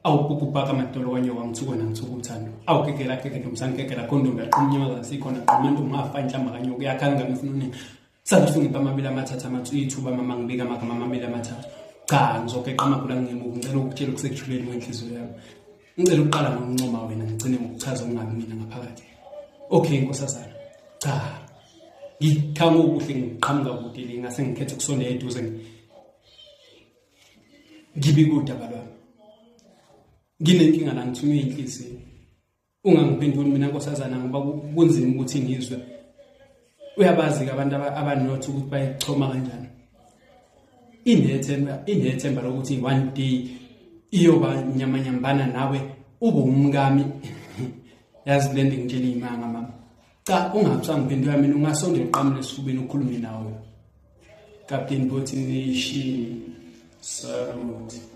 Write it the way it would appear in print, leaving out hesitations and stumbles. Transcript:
awubhukubhaka amadolo kwanyoka ngithuko nangithuka uthando awukekela kekela msankekela kondombe aqumnyoza sikhona qamantu ungafa inhlamba kanyoka uyakhanga ngifuna uningi sathi ngipha amabili amathathu ithuba mama ngibika amagama amabili amathathu cha ngizokeqa amagula ngemuva ngicela ukutshela kusekuhluleni wenhliziyo yami ngicela ukuqala ngokuncoma wena ngicine ngokuchaza ungabi mina ngaphakathi okay nkosazana cha ngithanga ukuhle ngiqhamuka kude ngase ngikhethe ukusondela eduze ngibikude abalwa nginenkinga la ngithunywe inhliziyo ungangiphenduli mina nkosazana ngoba kunzima ukuthi ngizwe uyabazi ke abantu abanothi ukuthi bayichoma kanjani inethemba lokuthi one day iyoba nyamanyambana nawe ube umngami yazi lending ngitshela imanga mama cha ungabusangiphendula mina ungasondela uqamule esifubeni ukhulume nawe Captain Botination Salute